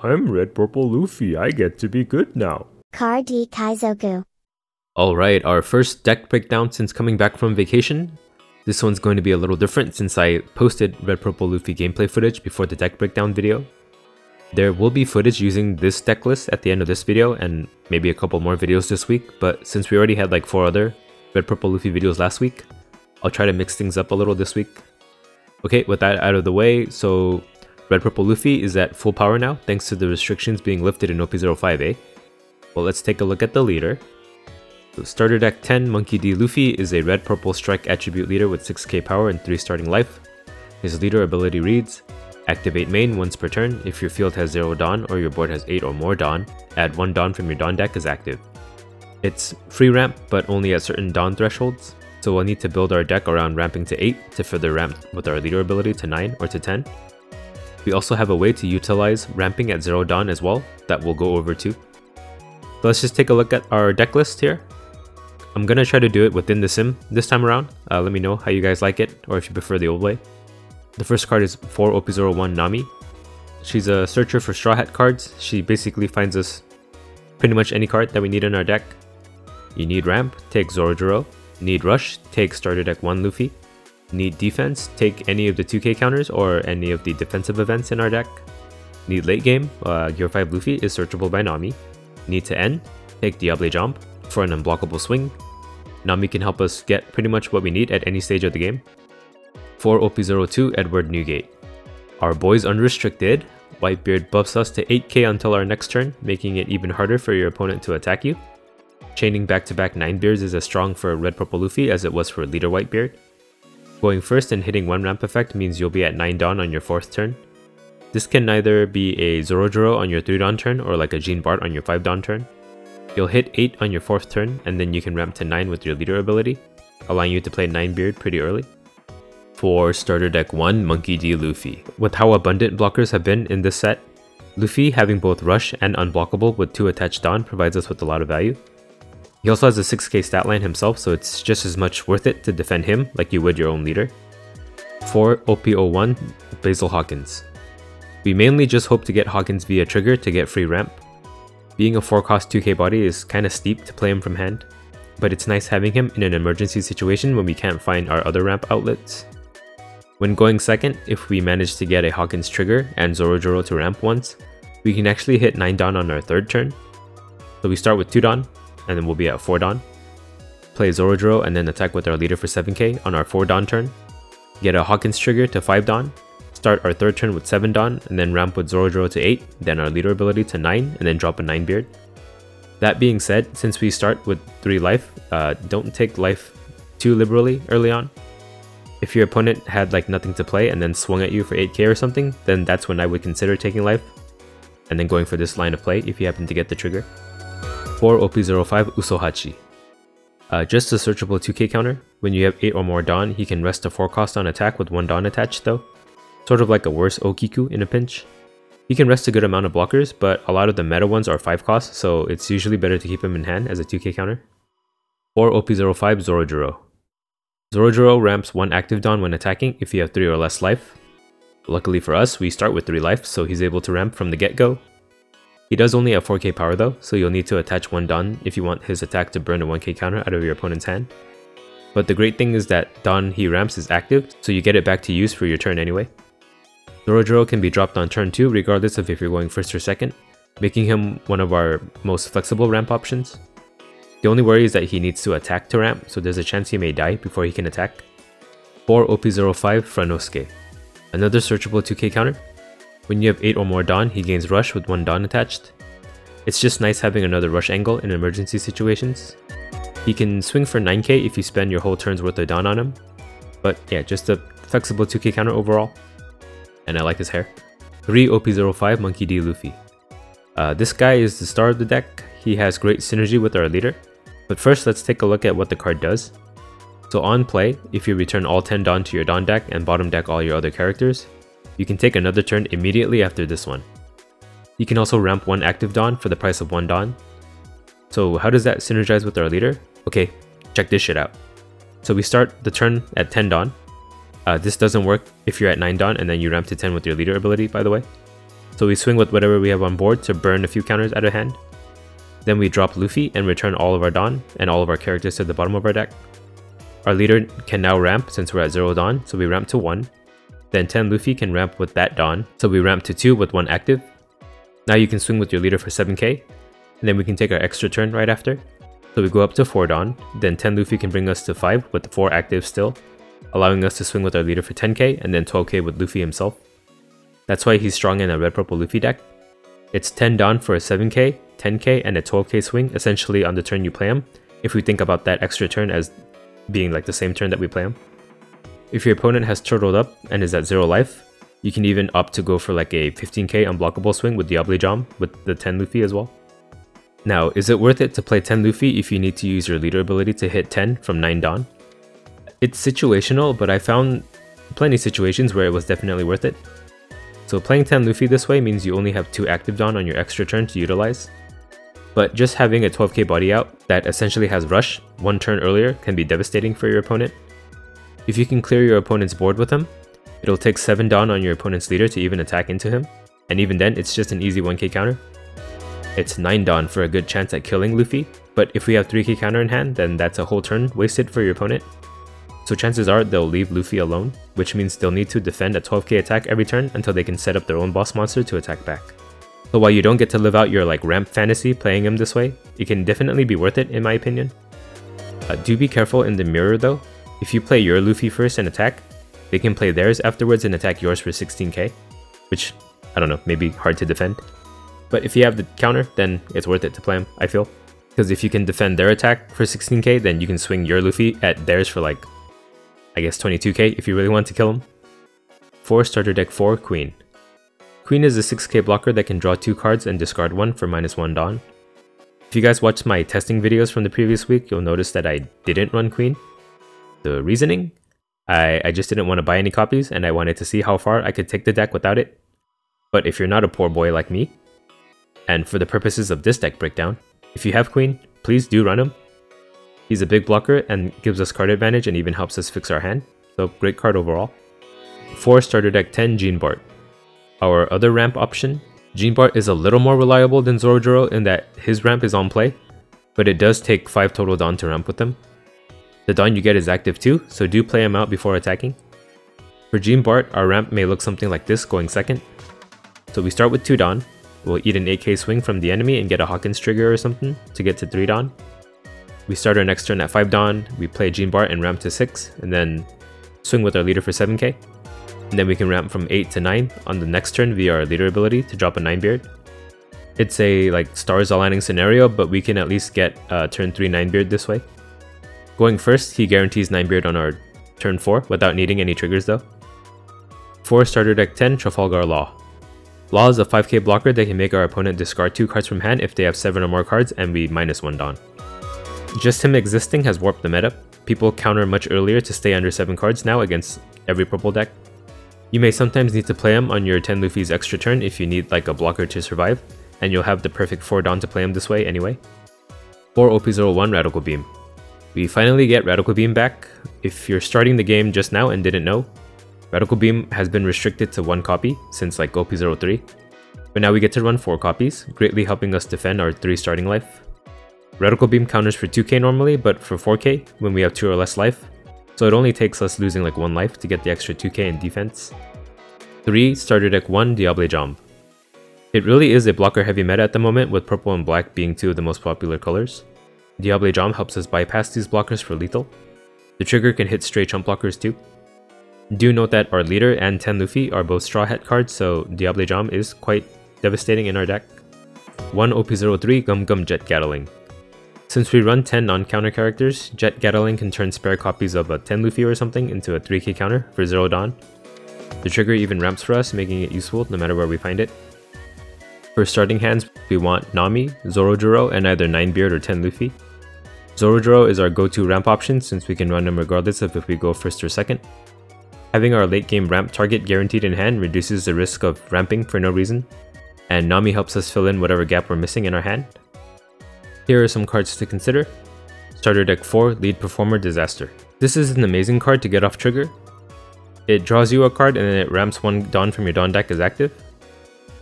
I'm Red Purple Luffy, I get to be good now. Car D Kaizoku. Alright, our first deck breakdown since coming back from vacation. This one's going to be a little different since I posted Red Purple Luffy gameplay footage before the deck breakdown video. There will be footage using this deck list at the end of this video and maybe a couple more videos this week, but since we already had like 4 other Red Purple Luffy videos last week, I'll try to mix things up a little this week. Okay, with that out of the way, so Red Purple Luffy is at full power now thanks to the restrictions being lifted in OP05, eh? Well, let's take a look at the leader. So starter deck 10, Monkey D. Luffy is a red purple strike attribute leader with 6k power and 3 starting life. His leader ability reads, activate main once per turn. If your field has 0 Dawn or your board has 8 or more Dawn, add 1 Dawn from your Dawn deck as active. It's free ramp but only at certain Dawn thresholds, so we'll need to build our deck around ramping to 8 to further ramp with our leader ability to 9 or to 10. We also have a way to utilize ramping at 0 Dawn as well that we'll go over too. So let's just take a look at our deck list here. I'm gonna try to do it within the sim this time around. Let me know how you guys like it or if you prefer the old way. The first card is 4 OP01 Nami. She's a searcher for Straw Hat cards. She basically finds us pretty much any card that we need in our deck. You need ramp, take Zorojiro. Need rush, take starter deck 1 Luffy. Need defense, take any of the 2k counters or any of the defensive events in our deck. Need late game, Gear 5 Luffy is searchable by Nami. Need to end, take Diable Jump for an unblockable swing. Nami can help us get pretty much what we need at any stage of the game. 4 OP02 Edward Newgate. Our boy's unrestricted. Whitebeard buffs us to 8k until our next turn, making it even harder for your opponent to attack you. Chaining back-to-back 9-beards is as strong for Red Purple Luffy as it was for Leader Whitebeard. Going first and hitting 1 ramp effect means you'll be at 9 Dawn on your 4th turn. This can either be a Zorojiro on your 3 Dawn turn or like a Jean Bart on your 5 Dawn turn. You'll hit 8 on your 4th turn and then you can ramp to 9 with your leader ability, allowing you to play 9-beard pretty early. For starter deck 1, Monkey D. Luffy. With how abundant blockers have been in this set, Luffy having both rush and unblockable with 2 attached Dawn provides us with a lot of value. He also has a 6k stat line himself, so it's just as much worth it to defend him like you would your own leader. 4 OP01 Basil Hawkins. We mainly just hope to get Hawkins via trigger to get free ramp. Being a 4-cost 2k body is kinda steep to play him from hand, but it's nice having him in an emergency situation when we can't find our other ramp outlets. When going second, if we manage to get a Hawkins trigger and Zorojiro to ramp once, we can actually hit 9 Dawn on our 3rd turn. So we start with 2 Dawn, and then we'll be at 4 Dawn. Play Zorojiro and then attack with our leader for 7k on our 4 Dawn turn. Get a Hawkins trigger to 5 Dawn. Start our 3rd turn with 7 Dawn and then ramp with Zorojiro to 8, then our leader ability to 9 and then drop a 9-beard. That being said, since we start with 3 life, don't take life too liberally early on. If your opponent had like nothing to play and then swung at you for 8k or something, then that's when I would consider taking life and then going for this line of play if you happen to get the trigger. 4 OP05 Usohachi. Just a searchable 2k counter. When you have 8 or more Dawn, he can rest a 4-cost on attack with 1 Dawn attached though. Sort of like a worse Okiku in a pinch. He can rest a good amount of blockers, but a lot of the meta ones are 5-cost, so it's usually better to keep him in hand as a 2k counter. 4 OP05 Zorojiro. Zorojiro ramps 1 active Dawn when attacking if you have 3 or less life. Luckily for us, we start with 3 life, so he's able to ramp from the get-go. He does only have 4k power though, so you'll need to attach 1 Dawn if you want his attack to burn a 1k counter out of your opponent's hand. But the great thing is that Dawn he ramps is active, so you get it back to use for your turn anyway. Zorojiro can be dropped on turn 2 regardless of if you're going 1st or 2nd, making him one of our most flexible ramp options. The only worry is that he needs to attack to ramp, so there's a chance he may die before he can attack. 4 OP05 Franosuke. Another searchable 2k counter. When you have 8 or more Dawn, he gains rush with 1 Dawn attached. It's just nice having another rush angle in emergency situations. He can swing for 9k if you spend your whole turn's worth of Dawn on him. But yeah, just a flexible 2k counter overall. And I like his hair. 3 OP05 Monkey D. Luffy. This guy is the star of the deck. He has great synergy with our leader. But first, let's take a look at what the card does. So on play, if you return all 10 Dawn to your Dawn deck and bottom deck all your other characters, you can take another turn immediately after this one. You can also ramp 1 active Dawn for the price of 1 Dawn. So how does that synergize with our leader? Okay, check this shit out. So we start the turn at 10 Dawn. This doesn't work if you're at 9 Dawn and then you ramp to 10 with your leader ability, by the way. So we swing with whatever we have on board to burn a few counters out of hand. Then we drop Luffy and return all of our Dawn and all of our characters to the bottom of our deck. Our leader can now ramp since we're at 0 Dawn, so we ramp to 1. Then 10 Luffy can ramp with that Dawn, so we ramp to 2 with 1 active. Now you can swing with your leader for 7k, and then we can take our extra turn right after. So we go up to 4 Dawn, then 10 Luffy can bring us to 5 with 4 active still, allowing us to swing with our leader for 10k and then 12k with Luffy himself. That's why he's strong in a Red Purple Luffy deck. It's 10 Dawn for a 7k, 10k, and a 12k swing essentially on the turn you play him, if we think about that extra turn as being like the same turn that we play him. If your opponent has turtled up and is at 0 life, you can even opt to go for like a 15k unblockable swing with Diable Jam with the 10 Luffy as well. Now, is it worth it to play 10 Luffy if you need to use your leader ability to hit 10 from 9 Dawn? It's situational, but I found plenty of situations where it was definitely worth it. So playing 10 Luffy this way means you only have 2 active Dawn on your extra turn to utilize. But just having a 12k body out that essentially has rush 1 turn earlier can be devastating for your opponent. If you can clear your opponent's board with him, it'll take 7 Dawn on your opponent's leader to even attack into him, and even then it's just an easy 1k counter. It's 9 Dawn for a good chance at killing Luffy, but if we have 3k counter in hand, then that's a whole turn wasted for your opponent. So chances are they'll leave Luffy alone, which means they'll need to defend a 12k attack every turn until they can set up their own boss monster to attack back. So while you don't get to live out your like ramp fantasy playing him this way, it can definitely be worth it in my opinion. Do be careful in the mirror though. If you play your Luffy first and attack, they can play theirs afterwards and attack yours for 16k, which, I don't know, maybe hard to defend. But if you have the counter, then it's worth it to play him, I feel. Because if you can defend their attack for 16k, then you can swing your Luffy at theirs for like, I guess 22k if you really want to kill him. For starter deck 4, Queen. Queen is a 6k blocker that can draw 2 cards and discard 1 for -1 Dawn. If you guys watched my testing videos from the previous week, you'll notice that I didn't run Queen. The reasoning? I just didn't want to buy any copies and I wanted to see how far I could take the deck without it. But if you're not a poor boy like me, and for the purposes of this deck breakdown, if you have Queen, please do run him. He's a big blocker and gives us card advantage and even helps us fix our hand, so great card overall. For starter deck 10, Jean Bart. Our other ramp option, Jean Bart is a little more reliable than Zorojuro in that his ramp is on play, but it does take 5 total Dawn to ramp with him. The Dawn you get is active too, so do play him out before attacking. For Jean Bart, our ramp may look something like this going second. So we start with 2 Dawn, we'll eat an 8k swing from the enemy and get a Hawkins trigger or something to get to 3 Dawn. We start our next turn at 5 Dawn, we play Jean Bart and ramp to 6, and then swing with our leader for 7k. And then we can ramp from 8 to 9 on the next turn via our leader ability to drop a 9-beard. It's a like stars aligning scenario, but we can at least get turn 3 9-beard this way. Going first, he guarantees 9-beard on our turn 4 without needing any triggers though. For starter deck 10, Trafalgar Law. Law is a 5k blocker that can make our opponent discard 2 cards from hand if they have 7 or more cards and we -1 Dawn. Just him existing has warped the meta. People counter much earlier to stay under 7 cards now against every purple deck. You may sometimes need to play him on your 10 Luffy's extra turn if you need like a blocker to survive, and you'll have the perfect 4 Dawn to play him this way anyway. For OP01, Radical Beam. We finally get Radical Beam back. If you're starting the game just now and didn't know, Radical Beam has been restricted to 1 copy since like OP03, but now we get to run 4 copies, greatly helping us defend our 3 starting life. Radical Beam counters for 2k normally, but for 4k when we have 2 or less life, so it only takes us losing like 1 life to get the extra 2k in defense. 3. Starter deck 1, Diable Jam. It really is a blocker heavy meta at the moment, with purple and black being 2 of the most popular colors. Diable Jam helps us bypass these blockers for lethal. The trigger can hit stray chump blockers too. Do note that our leader and 10 Luffy are both Straw Hat cards, so Diable Jam is quite devastating in our deck. 1 OP03, Gum Gum Jet Gatling. Since we run 10 non-counter characters, Jet Gatling can turn spare copies of a 10 Luffy or something into a 3k counter for 0 Dawn. The trigger even ramps for us, making it useful no matter where we find it. For starting hands, we want Nami, Zorojuro, and either 9-beard or 10 Luffy. Zorojuro is our go-to ramp option since we can run him regardless of if we go first or second. Having our late game ramp target guaranteed in hand reduces the risk of ramping for no reason, and Nami helps us fill in whatever gap we're missing in our hand. Here are some cards to consider. Starter deck 4, Lead Performer Disaster. This is an amazing card to get off trigger. It draws you a card and then it ramps 1 Dawn from your Dawn deck as active.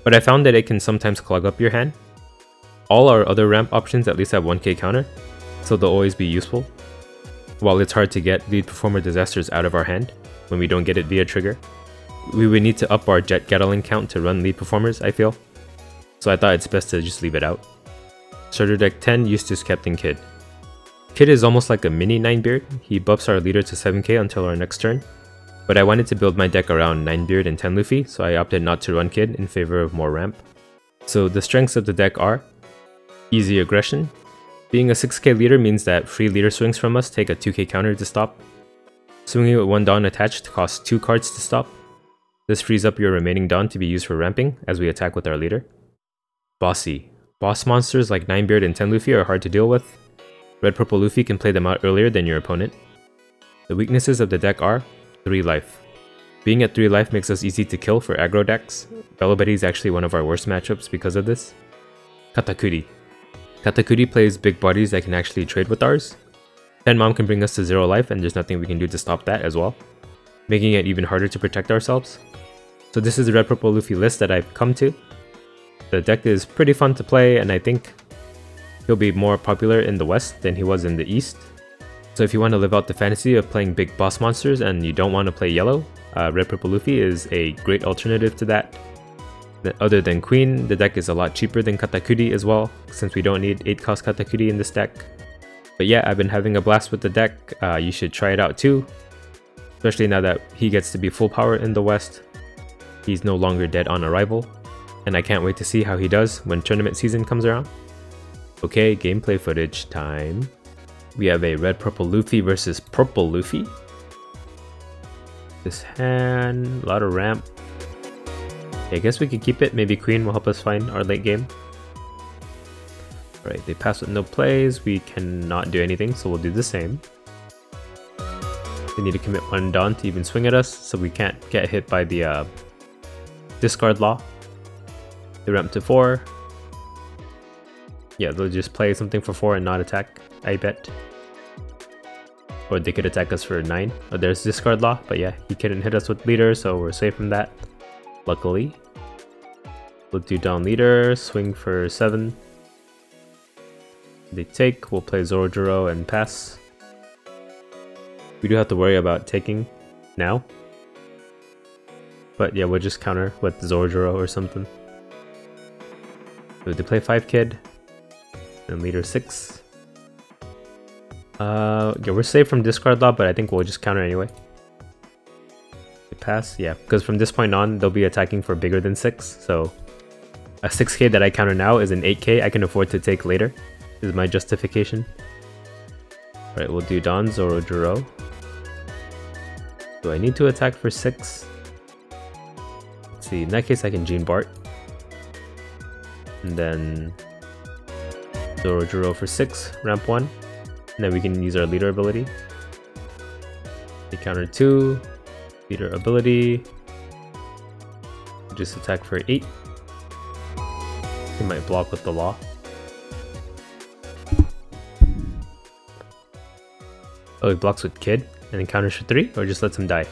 but I found that it can sometimes clog up your hand. All our other ramp options at least have 1k counter, so they'll always be useful. While it's hard to get lead performer disasters out of our hand when we don't get it via trigger, we would need to up our jet Gatling count to run lead performers, I feel. So I thought it's best to just leave it out. Starter deck 10, Eustace Captain Kid. Kid is almost like a mini 9-beard. He buffs our leader to 7k until our next turn. But I wanted to build my deck around 9-beard and 10 Luffy, so I opted not to run Kid in favor of more ramp. So the strengths of the deck are easy aggression. Being a 6k leader means that free leader swings from us take a 2k counter to stop. Swinging with 1 Dawn attached costs 2 cards to stop. This frees up your remaining Dawn to be used for ramping as we attack with our leader. Bossy. Boss monsters like 9-beard and 10 Luffy are hard to deal with. Red Purple Luffy can play them out earlier than your opponent. The weaknesses of the deck are 3 life. Being at 3 life makes us easy to kill for aggro decks. Bello Betty is actually one of our worst matchups because of this. Katakuri. Katakuri plays big bodies that can actually trade with ours. 10 Mom can bring us to 0 life and there's nothing we can do to stop that as well, making it even harder to protect ourselves. So this is the Red Purple Luffy list that I've come to. The deck is pretty fun to play and I think he'll be more popular in the West than he was in the East. So if you want to live out the fantasy of playing big boss monsters and you don't want to play yellow, Red Purple Luffy is a great alternative to that. Other than Queen, the deck is a lot cheaper than Katakuri as well, since we don't need 8 cost Katakuri in this deck. But yeah, I've been having a blast with the deck. You should try it out too, especially now that he gets to be full power in the West. He's no longer dead on arrival, and I can't wait to see how he does when tournament season comes around. Okay, gameplay footage time. We have a Red Purple Luffy versus Purple Luffy. This hand, a lot of ramp. I guess we could keep it. Maybe Queen will help us find our late game. Alright, they pass with no plays. We cannot do anything, so we'll do the same. They need to commit 1 Dawn to even swing at us, so we can't get hit by the discard law. They ramp to 4. Yeah, they'll just play something for 4 and not attack, I bet. Or they could attack us for 9. Oh, there's discard law, but yeah, he couldn't hit us with leader, so we're safe from that. Luckily. We'll do down leader, swing for 7. They take, we'll play Zorojiro and pass. We do have to worry about taking now. But yeah, we'll just counter with Zorojiro or something. So they play 5 kid. And leader 6. Yeah, we're safe from discard law, but I think we'll just counter anyway. They pass, yeah, because from this point on, they'll be attacking for bigger than 6, so a 6k that I counter now is an 8k I can afford to take later, is my justification. Alright, we'll do Don Zorojiro. Do I need to attack for 6? Let's see, in that case I can Gene Bart. And then Zorojiro for 6, ramp 1. And then we can use our leader ability. They counter 2, leader ability. Just attack for 8. He might block with the law. Oh, he blocks with Kid and then counters for 3, or just lets him die.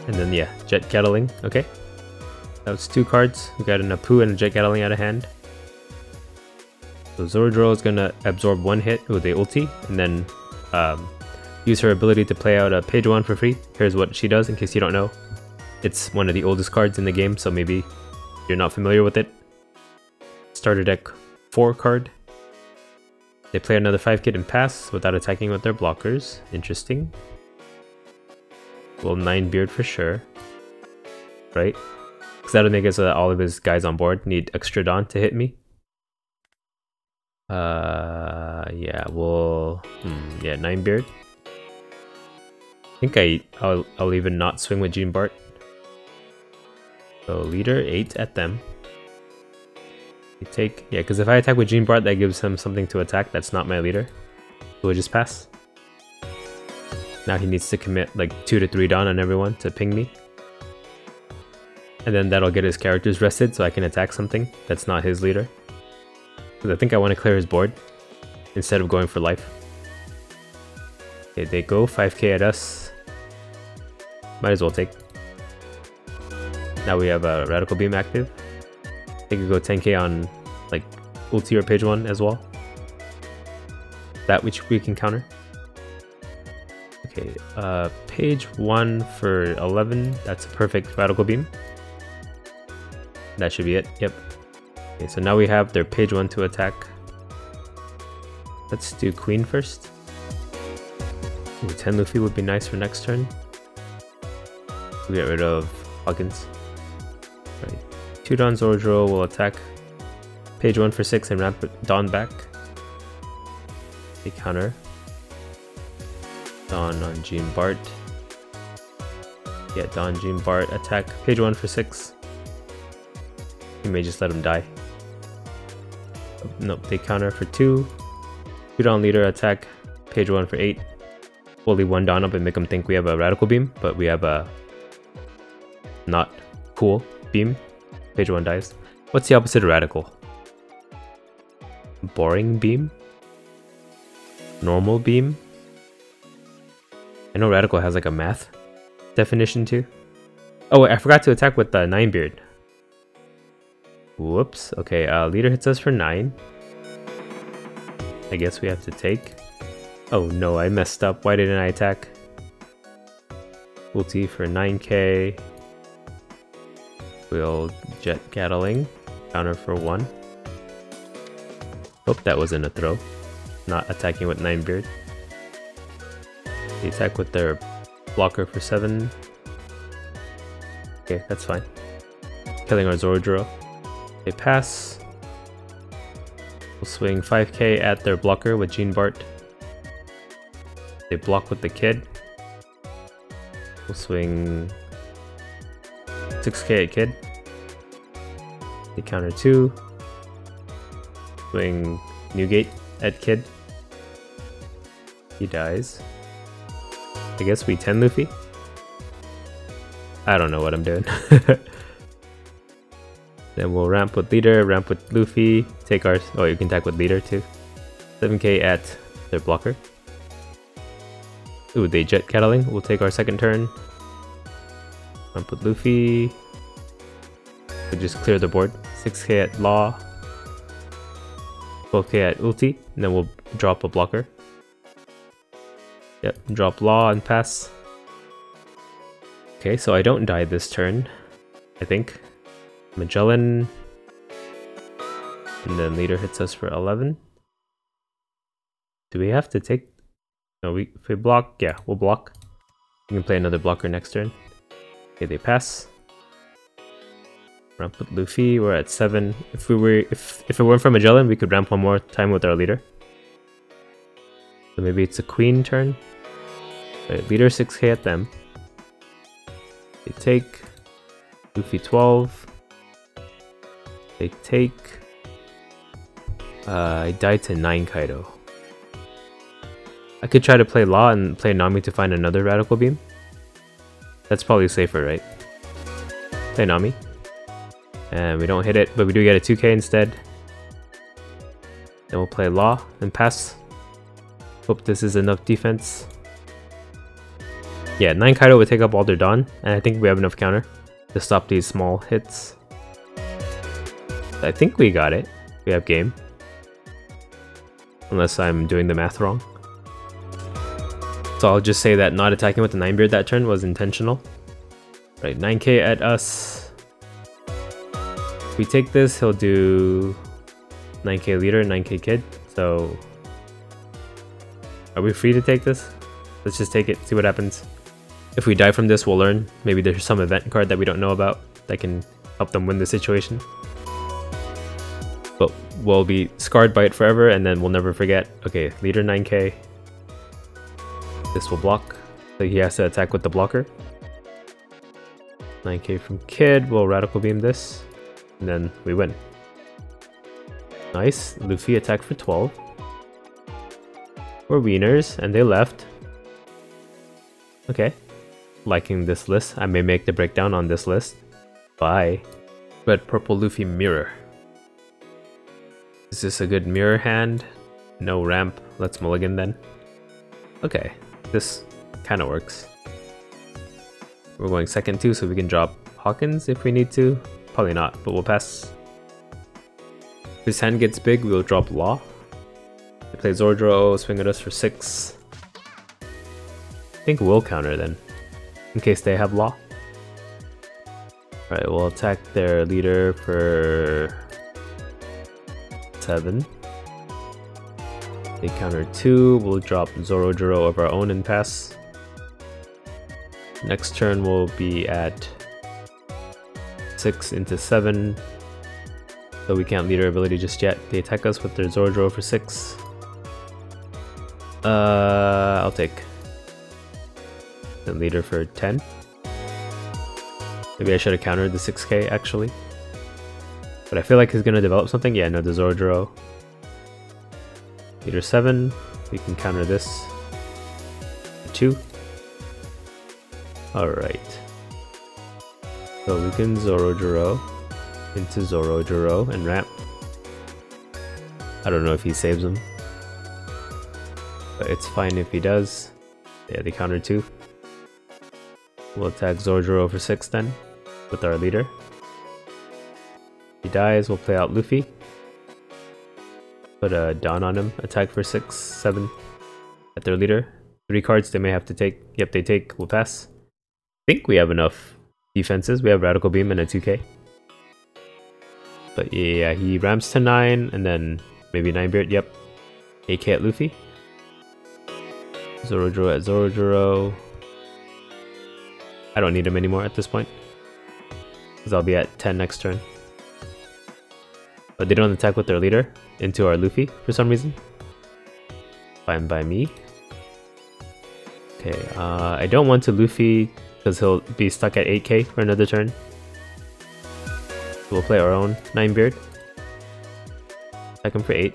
And then yeah, Jet Gatling, okay. That was 2 cards. We got an Apu and a Jet Gatling out of hand. So Zorojiro is gonna absorb 1 hit with the ulti, and then use her ability to play out a page 1 for free. Here's what she does in case you don't know. It's one of the oldest cards in the game, so maybe you're not familiar with it. Starter deck 4 card. They play another 5 kid and pass without attacking with their blockers. Interesting. Well, 9 beard for sure. Right? Because that'll make it so that all of his guys on board need extra Dawn to hit me. Yeah, we'll... yeah, 9 beard. I think I'll even not swing with Gene Bart. So leader 8 at them. They take... yeah, because if I attack with Gene Bart, that gives him something to attack. That's not my leader. So we'll just pass. Now he needs to commit like 2 to 3 Dawn on everyone to ping me. And then that'll get his characters rested so I can attack something that's not his leader. Because I think I want to clear his board instead of going for life. Okay, they go 5k at us. Might as well take. Now we have a Radical Beam active. They could go 10k on like ulti or page 1 as well. That which we can counter. Okay, page 1 for 11. That's a perfect Radical Beam. That should be it. Yep. Okay, so now we have their page 1 to attack. Let's do Queen first. Ooh, 10 Luffy would be nice for next turn. We'll get rid of Huggins. Right. 2 Dawn Zordro will attack page 1 for 6 and ramp Dawn back. They counter. Dawn on Jean Bart. Yeah, Dawn Jean Bart attack page 1 for 6. You may just let him die. Oh, nope, they counter for 2. 2 Dawn Leader attack page 1 for 8. We'll leave 1 Dawn up and make them think we have a Radical Beam, but we have a not cool beam. Page 1 dies. What's the opposite of Radical? Boring Beam? Normal Beam? I know Radical has like a math definition too. Oh wait, I forgot to attack with the 9-beard. Whoops. Okay, Leader hits us for 9. I guess we have to take. Oh no, I messed up. Why didn't I attack? Ulti for 9k. We'll Jet Gatling. Counter for 1. Hope that wasn't a throw. Not attacking with 9-beard. They attack with their blocker for 7. Okay, that's fine. Killing our Zordro. They pass. We'll swing 5k at their blocker with Jean Bart. They block with the Kid. We'll swing 6k at Kid. They counter 2. Swing Newgate at Kid. He dies. I guess we 10 Luffy. I don't know what I'm doing. Then we'll ramp with Leader, ramp with Luffy, take our... Oh, you can attack with Leader too. 7k at their blocker. Ooh, they Jet Kettling. We'll take our second turn. Ramp with Luffy. We'll just clear the board. 6k at Law. 12k at Ulti. And then we'll drop a blocker. Yep, drop Law and pass. Okay, so I don't die this turn, I think. Magellan. And then Leader hits us for 11. Do we have to take... No, if we block, yeah, we'll block. We can play another blocker next turn. Okay, they pass. Ramp with Luffy, we're at 7. If it weren't for Magellan, we could ramp 1 more time with our Leader. So maybe it's a Queen turn. Right, Leader 6k at them. They take. Luffy 12. They take. I died to 9 Kaido. I could try to play Law and play Nami to find another Radical Beam. That's probably safer, right? Play Nami. And we don't hit it, but we do get a 2k instead. Then we'll play Law and pass. Hope this is enough defense. Yeah, 9 Kaido would take up all their Dawn, and I think we have enough counter to stop these small hits. I think we got it. We have game. Unless I'm doing the math wrong. So I'll just say that not attacking with the 9-beard that turn was intentional. Right, 9k at us. If we take this, he'll do 9k Leader, 9k Kid. So are we free to take this? Let's just take it, see what happens. If we die from this, we'll learn. Maybe there's some event card that we don't know about that can help them win the situation. But we'll be scarred by it forever, and then we'll never forget. Okay, Leader 9k. This will block, so he has to attack with the blocker. 9k from Kid, we'll Radical Beam this, and then we win. Nice, Luffy attacked for 12. We're wieners, and they left. Okay, liking this list. I may make the breakdown on this list. Bye. Red Purple Luffy Mirror. Is this a good mirror hand? No ramp, let's mulligan then. Okay, this kind of works. We're going second too, so we can drop Hawkins if we need to. Probably not, but we'll pass. If his hand gets big, we'll drop Law. They play Zordro, swing at us for 6. I think we'll counter then, in case they have Law. Alright, we'll attack their leader for 7. They counter 2, we'll drop Zorojiro of our own and pass. Next turn we'll be at 6 into 7. So we can't lead our ability just yet. They attack us with their Zorojiro for 6. I'll take the leader for 10. Maybe I should have countered the 6k actually. But I feel like he's gonna develop something. Yeah, no, the Zorojiro. Leader 7. We can counter this. 2. Alright. So we can Zorojiro into Zorojiro and ramp. I don't know if he saves him, but it's fine if he does. Yeah, they counter 2. We'll attack Zorojiro for 6 then, with our leader. If he dies, we'll play out Luffy. Put a Dawn on him, attack for 6, 7 at their leader. 3 cards they may have to take. Yep, they take, we'll pass. I think we have enough defenses. We have Radical Beam and a 2k. But yeah, he ramps to 9 and then maybe 9-beard, yep. 8k at Luffy. Zorojiro at Zorojiro. I don't need him anymore at this point, because I'll be at 10 next turn. But they don't attack with their leader into our Luffy for some reason. Fine by me. Okay, I don't want to Luffy because he'll be stuck at 8k for another turn. So we'll play our own 9-beard. Attack him for 8.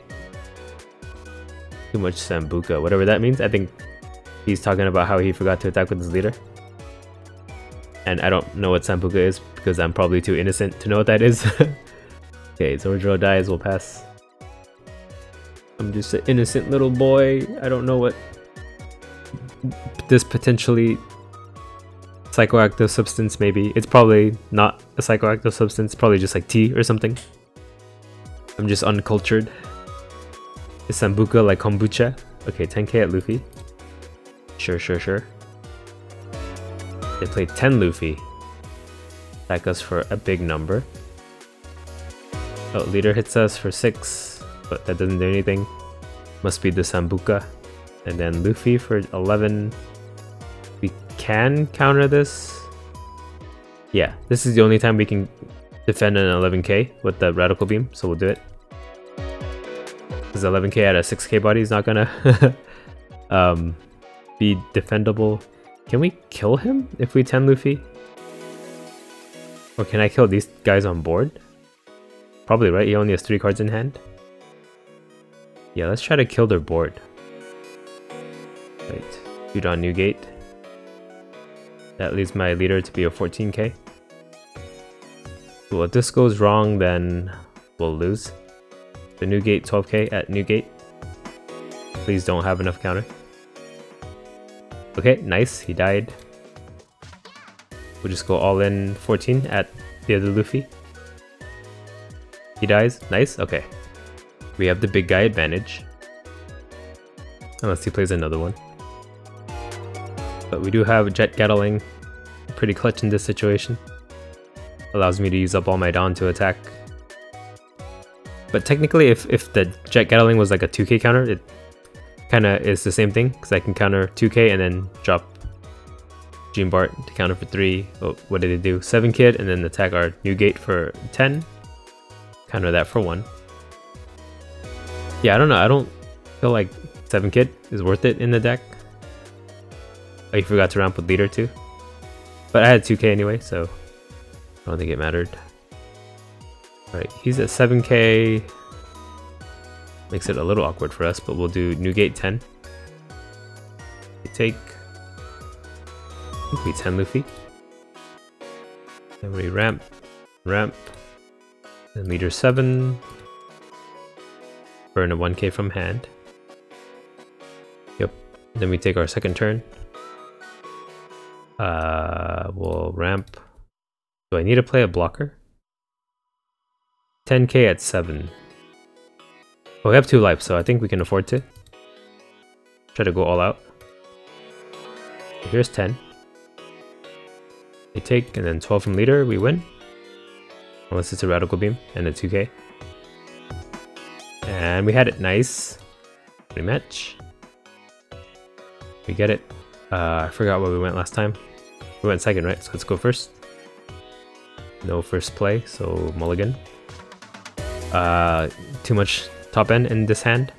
Too much Sambuca, whatever that means. I think he's talking about how he forgot to attack with his leader. And I don't know what Sambuca is because I'm probably too innocent to know what that is. Okay, Zorojiro dies, we'll pass. I'm just an innocent little boy. I don't know what this potentially psychoactive substance may be. It's probably not a psychoactive substance, probably just like tea or something. I'm just uncultured. Is Sambuca like kombucha? Okay, 10k at Luffy. Sure. They play 10 Luffy. Attack us for a big number. Oh, leader hits us for 6, but that doesn't do anything. Must be the Sambuca. And then Luffy for 11. We can counter this. Yeah, this is the only time we can defend an 11k with the Radical Beam, so we'll do it. Because 11k at a 6k body is not gonna be defendable. Can we kill him if we 10 Luffy? Or can I kill these guys on board? Probably, right? He only has 3 cards in hand. Yeah, let's try to kill their board. Right, shoot on Newgate. That leaves my leader to be a 14k. So if this goes wrong, then we'll lose. The Newgate 12k at Newgate. Please don't have enough counter. Okay, nice, he died. We'll just go all in 14 at the other Luffy. He dies, nice, okay. We have the big guy advantage. Unless he plays another one. But we do have Jet Gatling, pretty clutch in this situation. Allows me to use up all my Dawn to attack. But technically, if the Jet Gatling was like a 2k counter, it kind of is the same thing, because I can counter 2k and then drop Jean Bart to counter for 3. Oh, what did it do? 7 Kid, and then attack our Newgate for 10. Counter that for 1. Yeah, I don't know. I don't feel like 7 Kid is worth it in the deck. Oh, you forgot to ramp with leader too. But I had 2k anyway, so I don't think it mattered. Alright, he's at 7k. Makes it a little awkward for us, but we'll do Newgate 10. We take... I think we 10 Luffy. Then we ramp. Then leader 7. Burn a 1k from hand. Yep. Then we take our second turn. We'll ramp Do I need to play a blocker? 10k at 7. Oh, we have 2 lives, so I think we can afford to. Try to go all out. Here's 10. They take, and then 12 from leader, we win. Unless it's a radical beam, and a 2k. And we had it, nice. Rematch. We get it. I forgot where we went last time. We went second, right? So let's go first. No first play, so mulligan. Too much top end in this hand.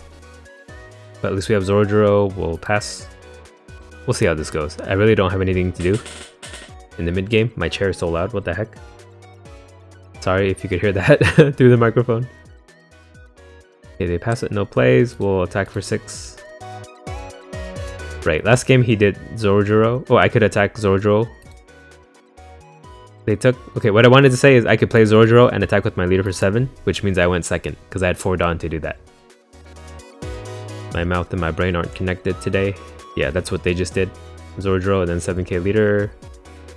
But at least we have Zorojiro, we'll pass. We'll see how this goes. I really don't have anything to do in the mid game. My chair is so loud, what the heck? Sorry if you could hear that through the microphone. Okay, they pass it, no plays, we'll attack for 6. Right, last game he did Zorojiro. Oh, I could attack Zorojiro. They took... Okay, what I wanted to say is I could play Zorojiro and attack with my leader for 7, which means I went second, because I had 4 Dawn to do that. My mouth and my brain aren't connected today. Yeah, that's what they just did. Zorojiro and then 7k leader.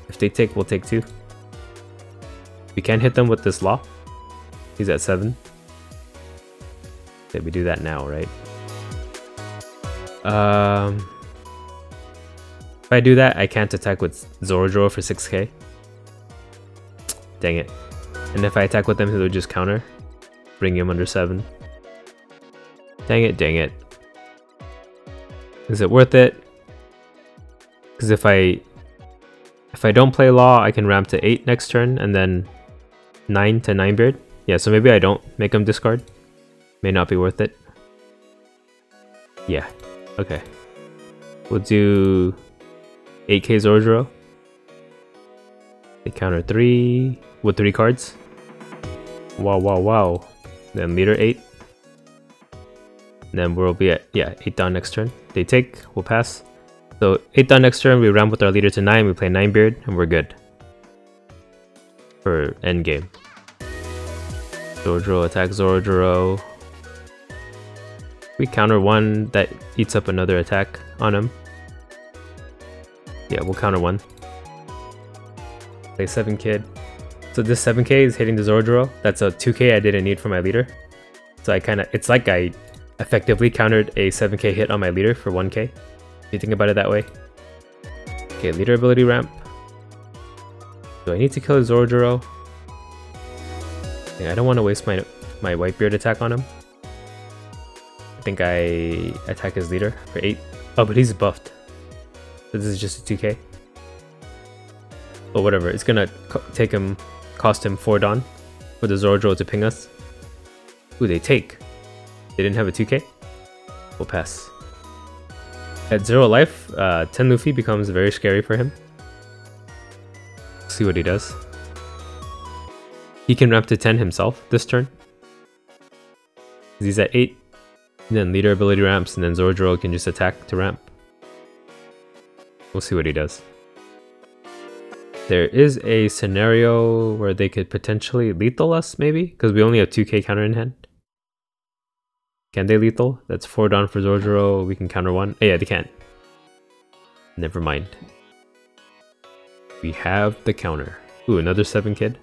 If they take, we'll take 2. We can't hit them with this law. He's at 7. Okay, we do that now, right? If I do that, I can't attack with Zorojiro for 6k. Dang it. And if I attack with them, he'll just counter. Bring him under 7. Dang it, dang it. Is it worth it? Because if I don't play Law, I can ramp to 8 next turn, and then 9 to 9 beard. Yeah, so maybe I don't make him discard. May not be worth it. Yeah, okay. We'll do 8k Zorojiro. They counter 3 with 3 cards. Wow, wow, wow. Then leader 8. And then we'll be at, yeah, 8 down next turn. They take, we'll pass. So 8 down next turn, we ramp with our leader to 9, we play 9 beard, and we're good. For end game. Zorojiro attack Zorojiro. We counter 1, that eats up another attack on him. Yeah, we'll counter 1. Play 7 kid. So this 7k is hitting the Zorojiro. That's a 2k I didn't need for my leader. So I kinda, it's like I effectively countered a 7k hit on my leader for 1k. If you think about it that way. Okay, leader ability ramp. Do I need to kill Zorojiro? Yeah, I don't want to waste my Whitebeard attack on him. I think I attack his leader for 8. Oh, but he's buffed. So this is just a 2k. Oh, whatever. It's gonna cost him 4 Dawn for the Zorojiro to ping us. Ooh, they take. They didn't have a 2k? We'll pass. At 0 life, 10 Luffy becomes very scary for him. See what he does. He can ramp to 10 himself this turn. He's at 8. And then leader ability ramps, and then Zorojiro can just attack to ramp. We'll see what he does. There is a scenario where they could potentially lethal us, maybe? Because we only have 2k counter in hand. Can they lethal? That's 4 down for Zorojiro. We can counter 1. Oh, yeah, they can. Never mind. We have the counter. Ooh, another 7 kid.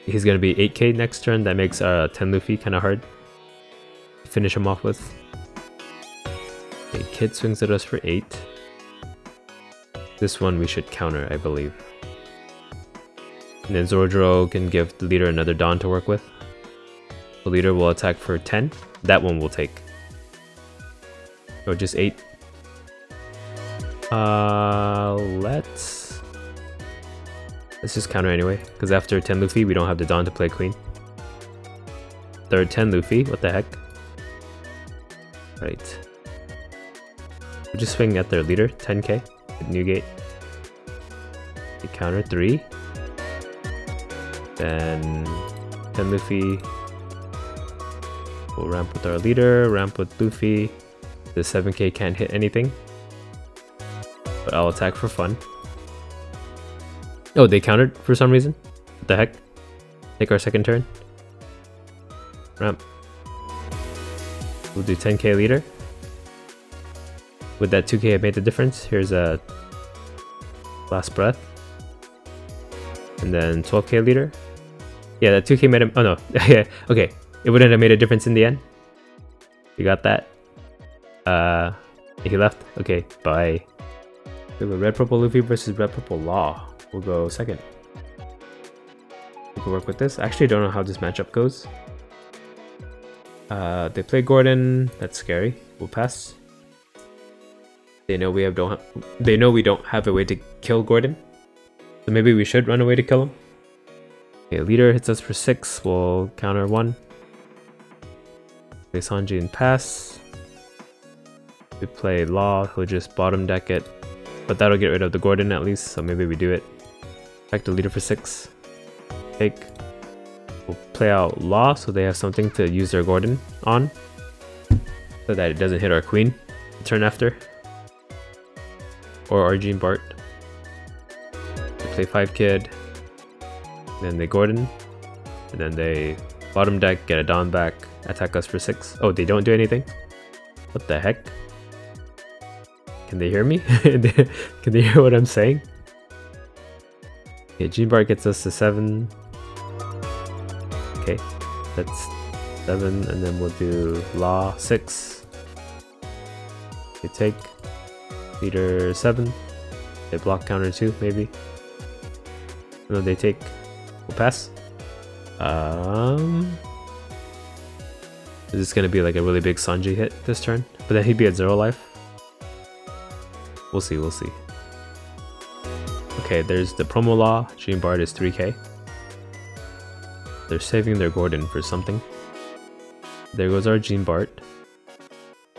He's going to be 8k next turn. That makes 10 Luffy kind of hard to finish him off with. Okay, kid swings at us for 8. This one we should counter, I believe. And then Zorojiro can give the leader another Dawn to work with. The leader will attack for 10. That one will take. Or just 8. Let's just counter anyway, because after 10 Luffy, we don't have the Dawn to play Queen. Third 10 Luffy, what the heck? Right. We just swing at their leader, 10k, Newgate. They counter 3. Then 10 Luffy. We'll ramp with our leader, ramp with Luffy. The 7k can't hit anything. But I'll attack for fun. Oh, they countered for some reason? What the heck? Take our second turn. Ramp. We'll do 10k leader. With that 2k I made the difference. Here's a last breath. And then 12k leader. Yeah, that 2k made him. Oh no. Yeah, okay. It wouldn't have made a difference in the end. You got that? He left? Okay, bye. We have a Red Purple Luffy versus Red Purple Law. We'll go second. We can work with this. I actually don't know how this matchup goes. They play Gordon. That's scary. We'll pass. They know we don't have a way to kill Gordon. So maybe we should run away to kill him. Okay, leader hits us for 6. We'll counter 1. Play Sanji and pass. We play Law. He'll just bottom deck it. But that'll get rid of the Gordon at least. So maybe we do it. Back to leader for 6. Take. We'll play out Law so they have something to use their Gordon on. So that it doesn't hit our queen the turn after. Or Arjun Bart. They play 5 kid. Then they Gordon. And then they bottom deck, get a Dawn back, attack us for 6. Oh, they don't do anything? What the heck? Can they hear me? Can they hear what I'm saying? Okay, Gene Bart gets us to 7. Okay, that's 7, and then we'll do Law 6. They take leader 7. They block counter 2, maybe. No, they take. We'll pass. Is this gonna be like a really big Sanji hit this turn? But then he'd be at 0 life. We'll see, we'll see. Okay, there's the promo Law. Gene Bart is 3k. They're saving their Gordon for something. There goes our Gene Bart.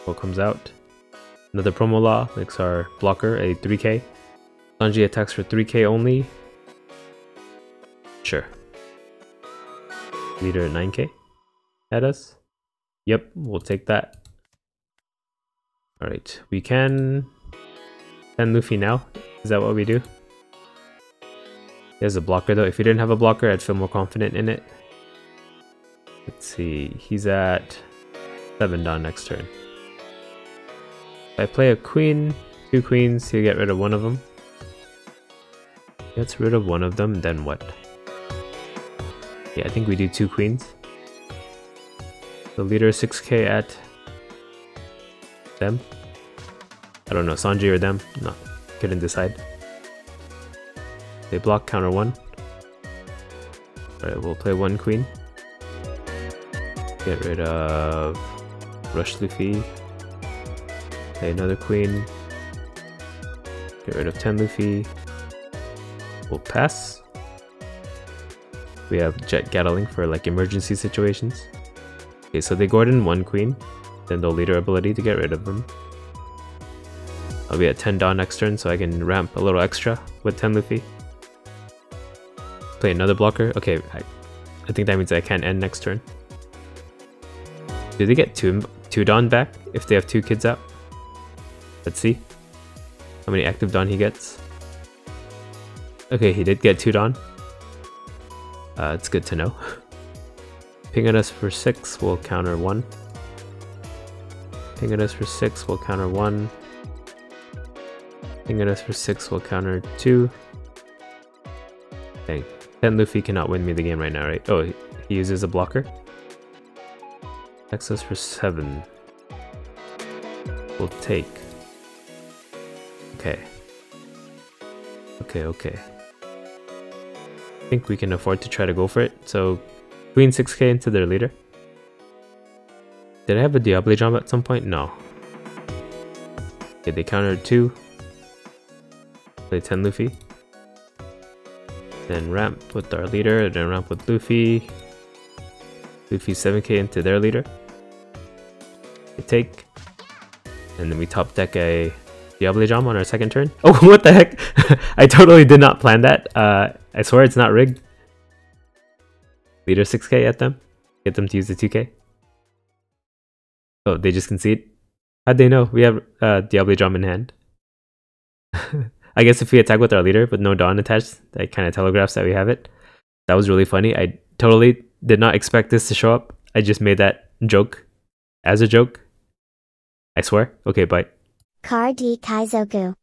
What comes out? Another promo Law makes our blocker a 3k. Sanji attacks for 3k only. Sure. Leader 9k at us. Yep, we'll take that. Alright, we can send Luffy now. Is that what we do? He has a blocker though. If he didn't have a blocker, I'd feel more confident in it. Let's see. He's at 7 down next turn. If I play a queen, 2 queens, he'll get rid of one of them. Gets rid of one of them, then what? Yeah, I think we do 2 queens. The leader 6k at them. I don't know, Sanji or them. No, couldn't decide. They block counter 1. Alright, we'll play 1 queen. Get rid of Rush Luffy. Play another queen. Get rid of 10 Luffy. We'll pass. We have Jet Gatling for like emergency situations. Okay, so they Gordon 1 queen. Then they'll leader ability to get rid of them. I'll be at 10 Dawn next turn so I can ramp a little extra with 10 Luffy. Play another blocker. Okay, I think that means I can't end next turn. Do they get 2 Dawn back if they have 2 kids out? Let's see how many active Dawn he gets. Okay, he did get 2 Dawn. It's good to know. Ping at us for 6, we'll counter 1. Ping at us for 6, we'll counter 1. Ping at us for 6, we'll counter 2. Dang. 10 Luffy cannot win me the game right now, right? Oh, he uses a blocker. Attacks us for 7. We'll take. Okay. Okay. I think we can afford to try to go for it. So, Queen 6k into their leader. Did I have a Diablo jump at some point? No. Okay, they countered 2. Play 10 Luffy. Then ramp with our leader, then ramp with Luffy. Luffy 7k into their leader. They take. And then we top deck a Diablo Jam on our second turn. Oh, what the heck? I totally did not plan that. I swear it's not rigged. Leader 6k at them. Get them to use the 2k. Oh, they just concede? How'd they know? We have Diablo Jam in hand. I guess if we attack with our leader with no Dawn attached, that kind of telegraphs that we have it. That was really funny. I totally did not expect this to show up. I just made that joke as a joke. I swear. Okay, bye. Car D Kaizoku.